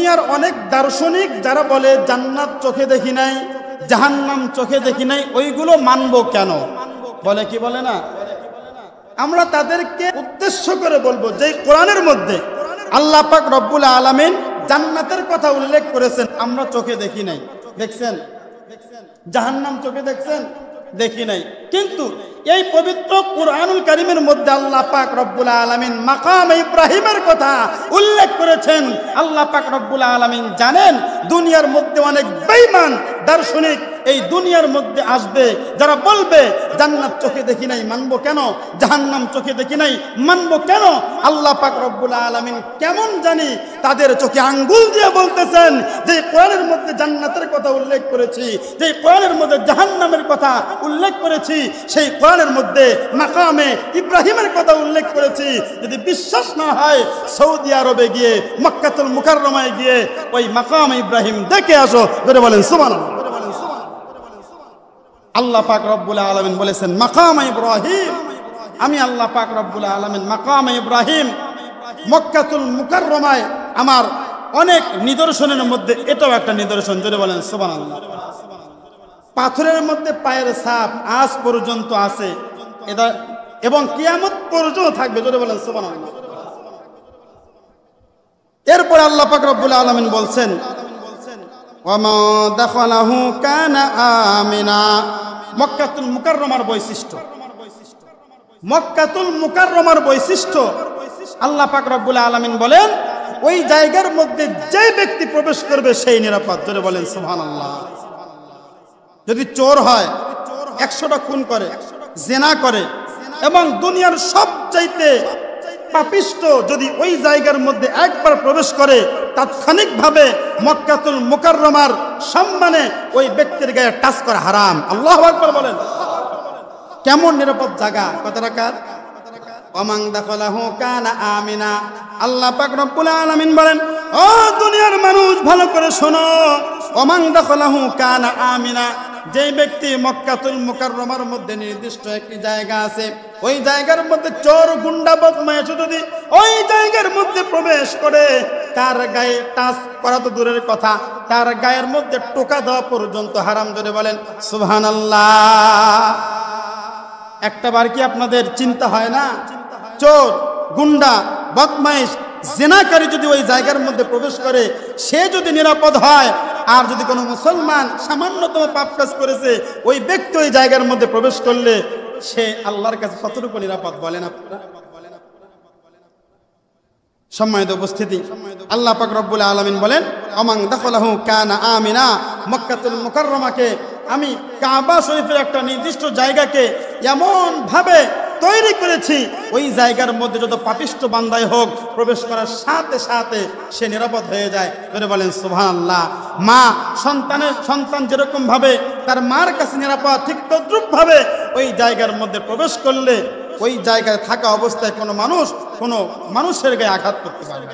দুনিয়ার অনেক দার্শনিক যারা বলে জান্নাত চোখে দেখি নাই, জাহান্নাম চোখে দেখি নাই, ওইগুলো মানবো কেন? বলে কি বলে না? আমরা তাদেরকে উদ্দেশ্য করে বলবো যে কোরআনের মধ্যে আল্লাহ পাক রব্বুল আলামিন জান্নাতের কথা উল্লেখ করেছেন, আমরা চোখে দেখি নাই। দেখছেন? জাহান্নাম চোখে দেখছেন? দেখি নাই। কিন্তু এই পবিত্র কুরআনুল কারীমের মধ্যে আল্লাহ পাক রব্বুল আলামিন মাকাম ইব্রাহিমের কথা উল্লেখ করেছেন। আল্লাহ পাক রব্বুল আলামিন জানেন দুনিয়ার মধ্যে অনেক বেঈমান দার্শনিক এই দুনিয়ার মধ্যে আসবে, যারা বলবে জান্নাত চোখে দেখি নাই, মানবো কেন? জাহান্নাম চোখে দেখি নাই, মানবো কেন? আল্লাহ পাক রব্বুল আলামিন কেমন জানি তাদের চোখে আঙ্গুল দিয়ে বলতেছেন যে কোরআনের মধ্যে জান্নাতের কথা উল্লেখ করেছি, যে কোরআনের মধ্যে জাহান্নামের কথা উল্লেখ করেছি, সেই কোরআনের মধ্যে মাকামে ইব্রাহিমের কথা উল্লেখ করেছি। যদি বিশ্বাস না হয় সৌদি আরবে গিয়ে মক্কাতুল মুকাররমায় গিয়ে ওই মাকামে ইব্রাহিম দেখে আসো। ধরে বলেন সুবহানাল্লাহ। আল্লাহ পাক রব্বুল আলামিন বলেছেন মাকামে ইব্রাহিম, আমি আল্লাহ পাক রব্বুল আলামিন মাকামে ইব্রাহিম মক্কাতুল মুকাররমায় আমার অনেক নিদর্শনের মধ্যে এটাও একটা নিদর্শন। জোরে বলেন সুবহানাল্লাহ। পাথরের মধ্যে পায়ের ছাপ আজ পর্যন্ত আছে, এটা এবং কিয়ামত পর্যন্ত থাকবে। জোরে বলেন সুবহানাল্লাহ। এরপরে আল্লাহ পাক রব্বুল আলামিন বলছেন ওয়ামা দাখালাহু কানা আমিনা। মক্কাতুল মুকাররমার বৈশিষ্ট্য, মক্কাতুল মুকাররমার বৈশিষ্ট্য আল্লাহ পাক রব্বুল আলামিন বলেন ওই জায়গার মধ্যে যে ব্যক্তি প্রবেশ করবে সেই নিরাপদ। জোরে বলেন সুবহানাল্লাহ। যদি চোর হয়, 100টা খুন করে, জিনা করে এবং দুনিয়ার সবচাইতে পাপিষ্ট যদি ওই জায়গার মধ্যে একবার প্রবেশ করে, তাৎক্ষণিকভাবে মক্কাতুল মুকাররমার সম্মানে ওই ব্যক্তির গায়ে টাচ করা হারাম। আল্লাহু আকবার বলেন। কেমন নিরাপদ জায়গা, কত রাকাত? ওয়ামান দাখালাহু কানা আমিনা। আল্লাহ পাক রব্বুল আলামিন বলেন ও দুনিয়ার মানুষ ভালো করে শোনো, ওয়ামান দাখালাহু কানা আমিনা। যে ব্যক্তি মক্কাতুল মুকাররমার মধ্যে নির্দিষ্ট একটি জায়গা আছে, ওই জায়গার মধ্যে চোর গুন্ডা বদমাইশ যদি ওই জায়গার মধ্যে প্রবেশ করে, তার গায়ে টাচ করা তো দূরের কথা, তার গায়ের মধ্যে টোকা দেওয়া পর্যন্ত হারাম। জোরে বলেন সুবহানাল্লাহ। একটা বার কি আপনাদের চিন্তা হয় না? চোর গুন্ডা বদমাইশ জিনাকারী যদি ওই জায়গার মধ্যে প্রবেশ করে, সে যদি নিরাপদ হয়, আর যদি কোনো মুসলমান সামান্যতম পাপ কাজ করেছে, ওই ব্যক্তি ওই জায়গার মধ্যে প্রবেশ করলে সে আল্লাহর কাছে কতটুকু নিরাপদ বলেন আপনারা? সম্মানিত উপস্থিতি, আল্লাহ পাক রব্বুল আলামিন বলেন ওমান দাখালাহু কানা আমিনা। মক্কাতুল মুকাররমাকে আমি কাবা শরীফের একটা নির্দিষ্ট জায়গাকে এমন ভাবে তৈরি করেছি, ওই জায়গার মধ্যে যত পাপিষ্ট বান্দাই হোক প্রবেশ করার সাথে সাথে সে নিরাপদ হয়ে যায়। ধরে বলেন সুবহানাল্লাহ। মা সন্তান যেরকম ভাবে তার মার কাছে নিরাপদ, ঠিক তদ্রুপ ভাবে ওই জায়গার মধ্যে প্রবেশ করলে ওই জায়গায় থাকা অবস্থায় কোনো মানুষের গায়ে আঘাত করতে পারবে।